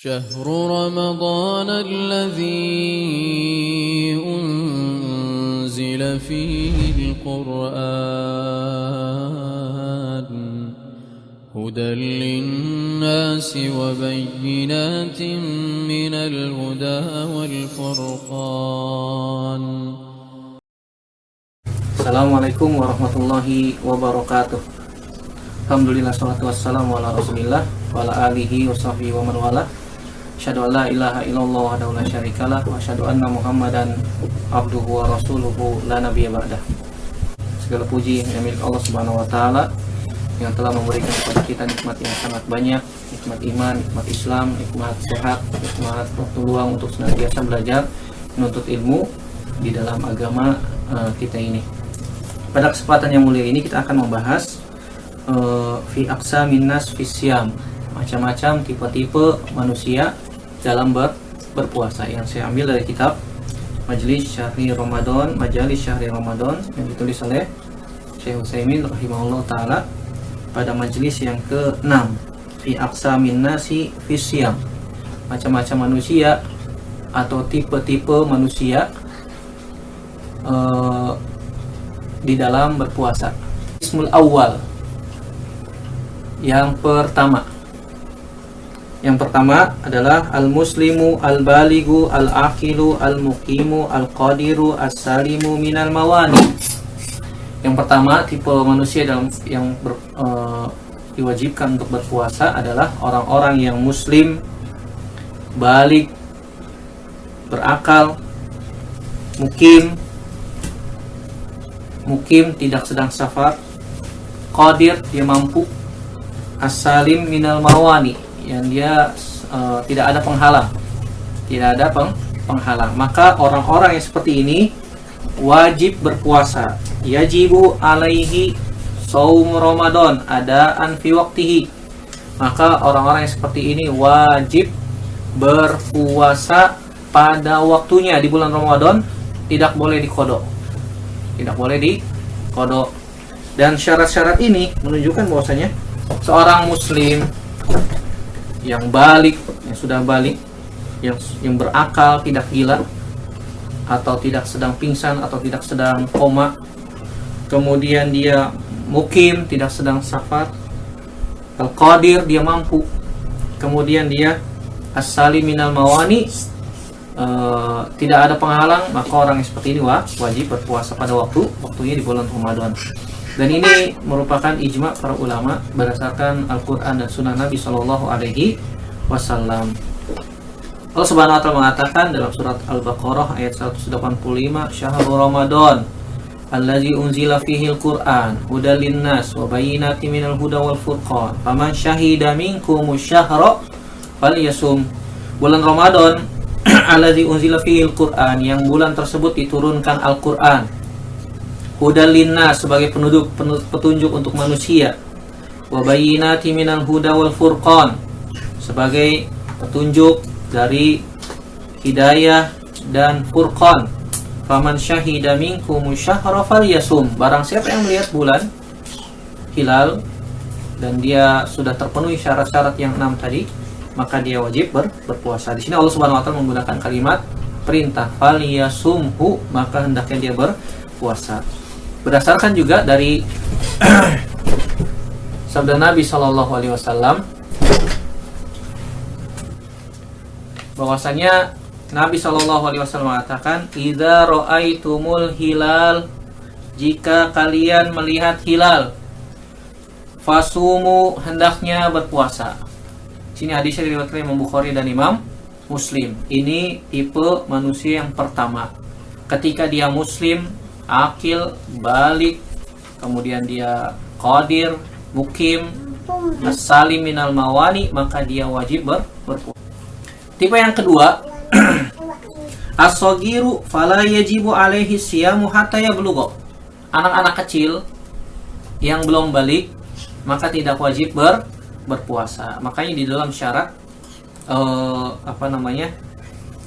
شهر رمضان الذي أنزل فيه القرآن هدى للناس وبينات من الهدى والفرقان. Assalamualaikum warahmatullahi wabarakatuh. Alhamdulillah, salatu wassalamu ala rasulillah wa ala alihi wa sahbihi wa man wala. Asyhadu an la ilaha illallah wahdahu la syarikalah wa asyhadu anna Muhammadan abduhu wa rasuluhu la nabiyya ba'dah. Segala puji yang milik Allah Subhanahu wa taala yang telah memberikan kepada kita nikmat yang sangat banyak, nikmat iman, nikmat Islam, nikmat sehat, nikmat waktu luang untuk senantiasa belajar menuntut ilmu di dalam agama kita ini. Pada kesempatan yang mulia ini kita akan membahas fi aqsamin nas fi syam, macam-macam tipe-tipe manusia dalam berpuasa, yang saya ambil dari kitab Majalis Syahri Ramadan yang ditulis oleh Syekh Utsaimin rahimahullah taala pada majelis yang ke-6. Fi aqsamin nasi fi syam, macam-macam manusia atau tipe-tipe manusia di dalam berpuasa. Ismul awal, yang pertama adalah al-muslimu al-baligu al-aqilu al-muqimu al-qadiru as-salimu minal mawani. Yang pertama, tipe manusia yang diwajibkan untuk berpuasa adalah orang-orang yang muslim, balik, berakal, mukim tidak sedang safar, qadir dia mampu, as-salim minal mawani yang dia tidak ada penghalang. Maka orang-orang yang seperti ini wajib berpuasa. Yajibu alaihi shaum Ramadan adaan fi waqtihi. Maka orang-orang yang seperti ini wajib berpuasa pada waktunya di bulan Ramadan, tidak boleh diqodok. Dan syarat-syarat ini menunjukkan bahwasanya seorang muslim yang balik, yang sudah balik, yang berakal, tidak gila atau tidak sedang pingsan atau tidak sedang koma, kemudian dia mukim, tidak sedang safar, al-qadir dia mampu, kemudian dia as-salim minal mawani, tidak ada penghalang, maka orang yang seperti ini wajib berpuasa pada waktunya di bulan Ramadan. Dan ini merupakan ijma para ulama berdasarkan Al-Quran dan Sunnah Nabi Sallallahu Alaihi Wasallam. Allah Subhanahu Wa Taala mengatakan dalam surat Al-Baqarah ayat 185, Syahrul Ramadan allazi unzila fihi al-Quran hudal linnas wa bayyinatin minal huda wal furqan faman syahida minkumus syahra falyasum. Bulan Ramadan allazi unzila fihi al-Quran, yang bulan tersebut diturunkan Al-Quran, hudal linnas sebagai petunjuk untuk manusia, wa bayyinati minal huda wal furqan sebagai petunjuk dari hidayah dan furqan. Faman syahida minkum syahra falyasum, barang siapa yang melihat bulan hilal dan dia sudah terpenuhi syarat-syarat yang 6 tadi, maka dia wajib berpuasa. Di sini Allah Subhanahu wa taala menggunakan kalimat perintah, falyasumhu, maka hendaknya dia berpuasa. Berdasarkan juga dari sabda Nabi Shallallahu Alaihi Wasallam, bahwasanya Nabi Shallallahu Alaihi Wasallam mengatakan, "Idza ra'aitumul hilal, jika kalian melihat hilal, fasumu, hendaknya berpuasa." Sini hadisnya diriwayatkan Imam Bukhari dan Imam Muslim. Ini tipe manusia yang pertama. Ketika dia muslim, akil, balik, kemudian dia qadir, mukim, as-salim minal mawani, maka dia wajib berpuasa. Tipe yang kedua, as-sagiru fala yajibu alaihi siyamu hatta yablugha. Anak-anak kecil yang belum balik, maka tidak wajib berpuasa. Makanya di dalam syarat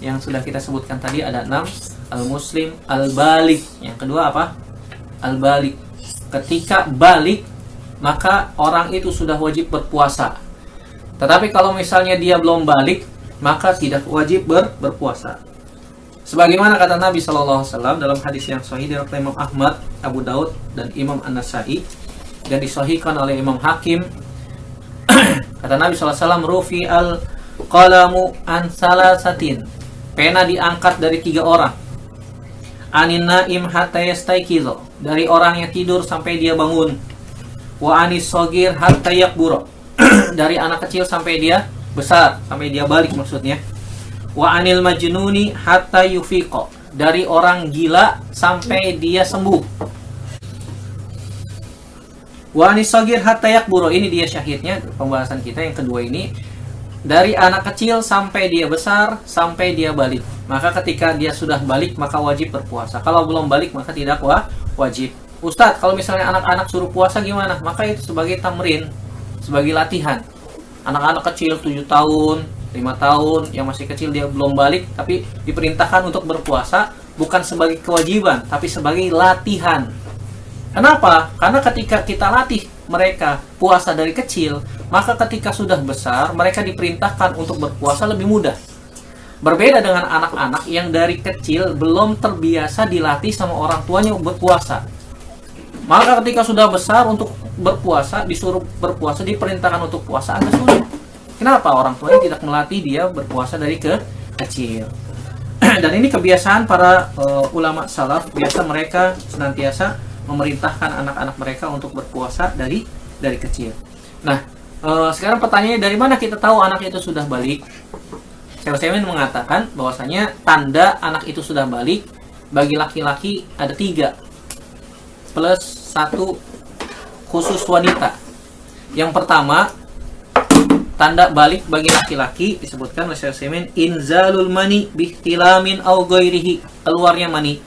yang sudah kita sebutkan tadi ada 6. Al-muslim, al-balik. Yang kedua apa? Al-balik. Ketika balik, maka orang itu sudah wajib berpuasa. Tetapi kalau misalnya dia belum balik, maka tidak wajib berpuasa. Sebagaimana kata Nabi SAW dalam hadis yang sahih dari Imam Ahmad, Abu Daud, dan Imam An-Nasai, dan disahihkan oleh Imam Hakim. Kata Nabi SAW, rufi al-qalamu an salasatin, pena diangkat dari 3 orang. Anin naim hatta yastaiqizo, dari orang yang tidur sampai dia bangun. Wa anis sogir hatta yakburo, dari anak kecil sampai dia besar, sampai dia balik maksudnya. Wa anil majnuni hatta yufiqo, dari orang gila sampai dia sembuh. Wa anis sogir hatta yakburo, ini dia syahidnya pembahasan kita yang kedua ini. Dari anak kecil sampai dia besar, sampai dia balik. Maka ketika dia sudah balik, maka wajib berpuasa. Kalau belum balik, maka tidak wajib. Ustadz, kalau misalnya anak-anak suruh puasa gimana? Maka itu sebagai tamrin, sebagai latihan. Anak-anak kecil 7 tahun, 5 tahun, yang masih kecil dia belum balik, tapi diperintahkan untuk berpuasa, bukan sebagai kewajiban, tapi sebagai latihan. Kenapa? Karena ketika kita latih mereka puasa dari kecil, maka ketika sudah besar, mereka diperintahkan untuk berpuasa lebih mudah. Berbeda dengan anak-anak yang dari kecil belum terbiasa dilatih sama orang tuanya berpuasa. Maka ketika sudah besar untuk berpuasa, disuruh berpuasa, diperintahkan untuk puasa, agak sulit. Kenapa? Orang tuanya tidak melatih dia berpuasa dari kecil. Dan ini kebiasaan para ulama salaf, biasa mereka senantiasa memerintahkan anak-anak mereka untuk berpuasa dari kecil. Nah, sekarang pertanyaannya, dari mana kita tahu anak itu sudah balik? Syekh mengatakan bahwasanya tanda anak itu sudah balik bagi laki-laki ada 3 plus 1 khusus wanita. Yang pertama, tanda balik bagi laki-laki disebutkan oleh Syekh inzalul mani bihtilamin au ghairihi, keluarnya mani.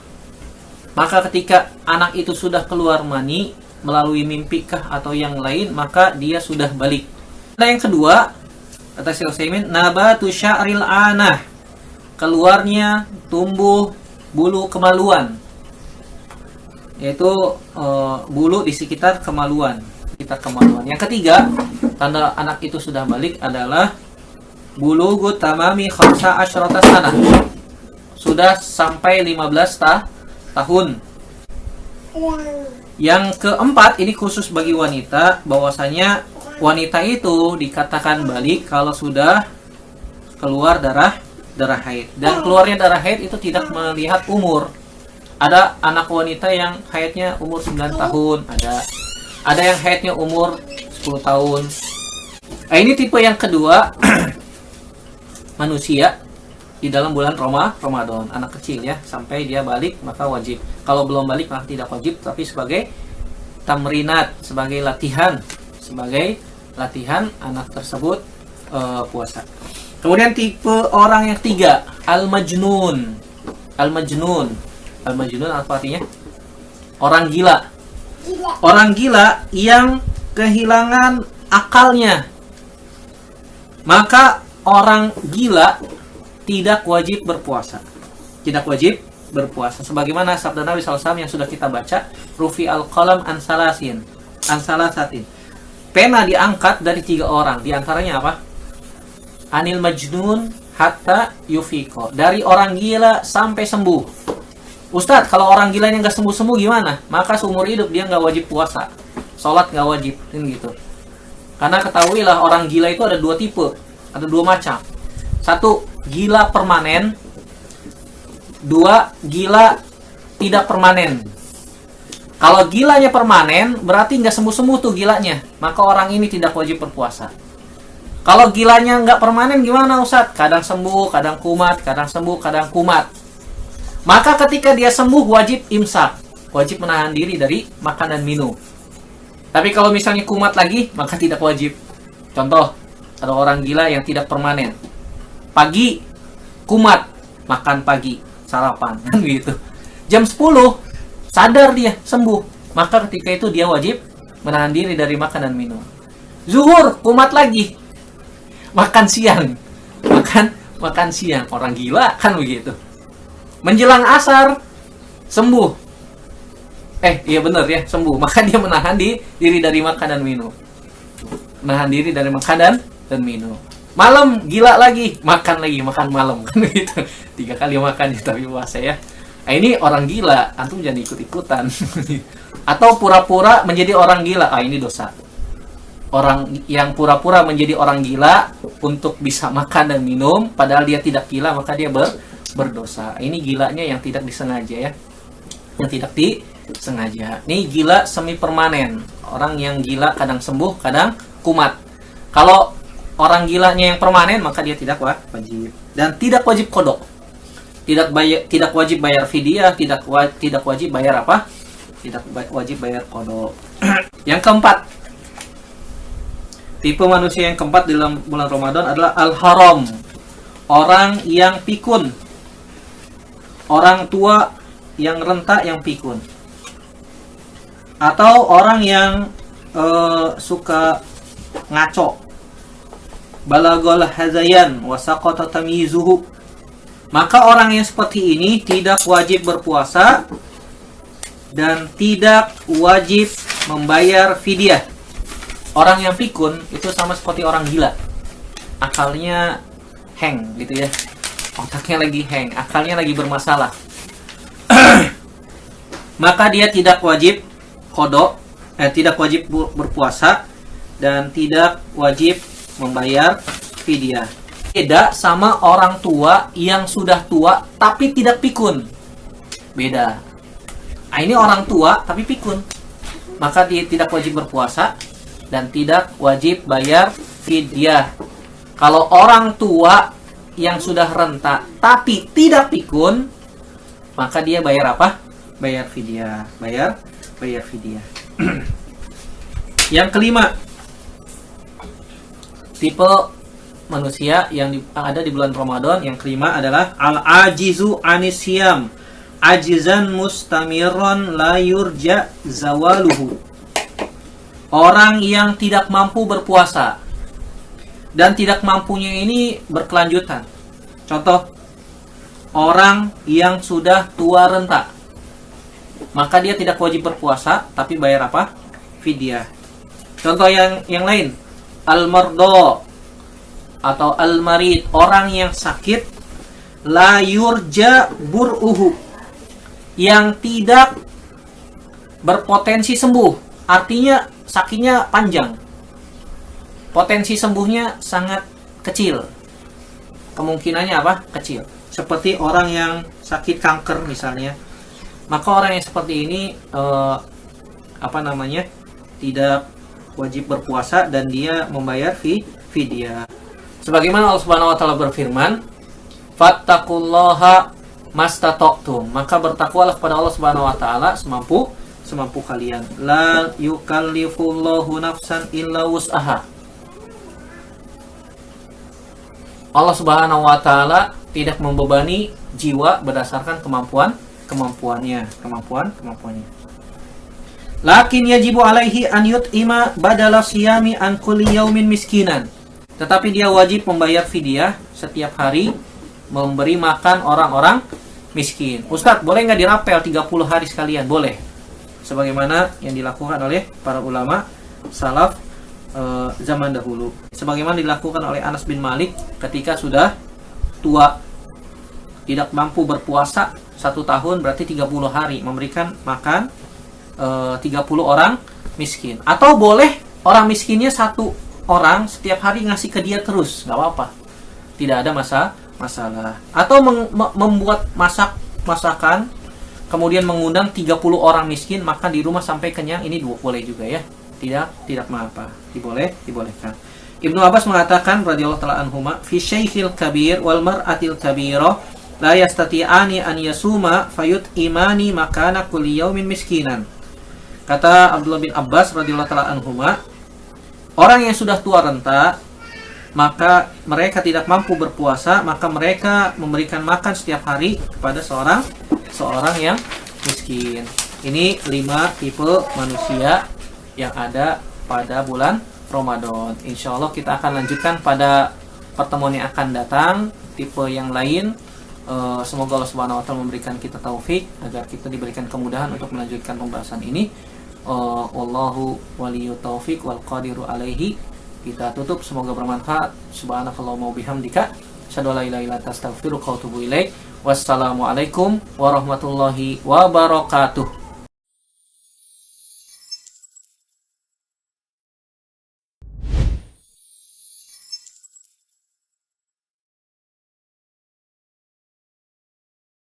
Maka ketika anak itu sudah keluar mani melalui mimpi kah atau yang lain, maka dia sudah balik. Nah, yang kedua, kata Syekh Utsaimin, nabatu sya'ril anah, keluarnya tumbuh bulu kemaluan, yaitu bulu di sekitar kemaluan. Yang ketiga, tanda anak itu sudah balik adalah bulugu tamami khamsa asyrata sanah, sudah sampai 15 tahun. Yang keempat, ini khusus bagi wanita, bahwasanya wanita itu dikatakan balik kalau sudah keluar darah haid. Dan keluarnya darah haid itu tidak melihat umur. Ada anak wanita yang haidnya umur 9 tahun, ada yang haidnya umur 10 tahun. Nah, ini tipe yang kedua manusia di dalam bulan Ramadan, anak kecil ya, sampai dia balik maka wajib. Kalau belum balik maka tidak wajib, tapi sebagai tamrinat, sebagai latihan anak tersebut puasa. Kemudian tipe orang yang 3, al-majnun. Al-majnun apa artinya? Orang gila. Orang gila yang kehilangan akalnya. Maka orang gila tidak wajib berpuasa. Sebagaimana sabda Nabi SAW yang sudah kita baca, rufi al-qalam an salasatin. Pena diangkat dari 3 orang. Di antaranya apa? Anil majnun hatta yufiqo, dari orang gila sampai sembuh. Ustadz, kalau orang gila yang nggak sembuh-sembuh gimana? Maka seumur hidup dia nggak wajib puasa, sholat nggak wajib, gitu. Karena ketahuilah orang gila itu ada 2 tipe, ada 2 macam. 1, gila permanen. 2, gila tidak permanen. Kalau gilanya permanen, berarti nggak sembuh-sembuh tuh gilanya, maka orang ini tidak wajib berpuasa. Kalau gilanya nggak permanen gimana Ustadz? Kadang sembuh, kadang kumat, kadang sembuh, kadang kumat. Maka ketika dia sembuh wajib imsak, wajib menahan diri dari makan dan minum. Tapi kalau misalnya kumat lagi, maka tidak wajib. Contoh, ada orang gila yang tidak permanen. Pagi kumat, makan pagi, sarapan, kan gitu. Jam 10 sadar dia sembuh, maka ketika itu dia wajib menahan diri dari makan dan minum. Zuhur kumat lagi, makan siang, makan siang, orang gila kan begitu. Menjelang asar sembuh, iya benar ya, sembuh, maka dia menahan diri dari makan dan minum. Malam gila lagi, makan malam kan gitu. 3 kali makan tapi puasa ya. Nah, ini orang gila, antum jangan ikut-ikutan. Atau pura-pura menjadi orang gila. Ah, ini dosa. Orang yang pura-pura menjadi orang gila untuk bisa makan dan minum padahal dia tidak gila, maka dia berdosa. Ini gilanya yang tidak disengaja ya. Yang tidak disengaja. Ini gila semi permanen. Orang yang gila kadang sembuh, kadang kumat. Kalau orang gilanya yang permanen, maka dia tidak wajib. Dan tidak wajib kodok. Tidak wajib bayar fidyah, tidak wajib bayar apa? Tidak wajib bayar kodok. Yang keempat, tipe manusia yang keempat dalam bulan Ramadan adalah al-haram. Orang yang pikun. Orang tua yang renta yang pikun. Atau orang yang suka ngaco. Balagol hazayan wa saqata tamyizuhu. Maka orang yang seperti ini tidak wajib berpuasa dan tidak wajib membayar fidyah. Orang yang pikun itu sama seperti orang gila. Akalnya hang gitu ya. Otaknya lagi hang, akalnya lagi bermasalah. Maka dia tidak wajib qada, tidak wajib berpuasa dan tidak wajib membayar fidyah. Beda sama orang tua yang sudah tua tapi tidak pikun. Beda. Nah, ini orang tua tapi pikun. Maka dia tidak wajib berpuasa dan tidak wajib bayar fidyah. Kalau orang tua yang sudah renta tapi tidak pikun, maka dia bayar apa? Bayar fidyah. Bayar fidyah. Yang kelima, tipe manusia yang ada di bulan Ramadan yang kelima adalah al-ajizu anisyam, ajizan mustamiron la yurja zawaluhu. Orang yang tidak mampu berpuasa dan tidak mampunya ini berkelanjutan. Contoh, orang yang sudah tua renta, maka dia tidak wajib berpuasa tapi bayar apa? Fidyah. Contoh yang lain, al-mardo atau al-marid, orang yang sakit, la yurja bur'uhu, yang tidak berpotensi sembuh. Artinya sakitnya panjang, potensi sembuhnya sangat kecil. Kemungkinannya apa? Kecil. Seperti orang yang sakit kanker misalnya. Maka orang yang seperti ini tidak wajib berpuasa dan dia membayar fidyah. Sebagaimana Allah Subhanahu wa taala berfirman, "Fattaqullaha mastata'tum." Maka bertakwalah kepada Allah Subhanahu wa taala semampu kalian. La yukallifullahu nafsan illa wus'aha. Allah Subhanahu wa taala tidak membebani jiwa berdasarkan kemampuannya. Lakin yajibu alaihi an yut'ima badala siyami an kulli yaumin miskinan. Tetapi dia wajib membayar fidyah setiap hari memberi makan orang-orang miskin. Ustadz, boleh nggak dirapel 30 hari sekalian? Boleh. Sebagaimana yang dilakukan oleh para ulama salaf zaman dahulu. Sebagaimana dilakukan oleh Anas bin Malik ketika sudah tua, tidak mampu berpuasa 1 tahun, berarti 30 hari memberikan makan 30 orang miskin. Atau boleh orang miskinnya 1 orang setiap hari ngasih ke dia terus, nggak apa-apa, tidak ada masalah. Atau membuat masakan kemudian mengundang 30 orang miskin makan di rumah sampai kenyang, ini boleh juga ya, tidak mengapa, dibolehkan. Ibnu Abbas mengatakan radhiyallahu taala anhuma, fi syaikhil kabir wal mar'atil kabirah la yastati'ani an yasuma fayut imani makana kulli yaumin miskinan. Kata Abdullah bin Abbas radhiyallahu taala anhuma, orang yang sudah tua renta, maka mereka tidak mampu berpuasa, maka mereka memberikan makan setiap hari kepada seorang yang miskin. Ini 5 tipe manusia yang ada pada bulan Ramadan. Insya Allah kita akan lanjutkan pada pertemuan yang akan datang tipe yang lain. Semoga Allah Subhanahu wa taala memberikan kita taufik agar kita diberikan kemudahan untuk melanjutkan pembahasan ini. Wallahu waliyut taufik wal qadiru alaihi. kita tutup. Semoga bermanfaat. Subhanakallahumma wa bihamdika asyhadu an la ilaha illa anta astaghfiruka wa atubu ilaik. Wassalamualaikum warahmatullahi wabarakatuh.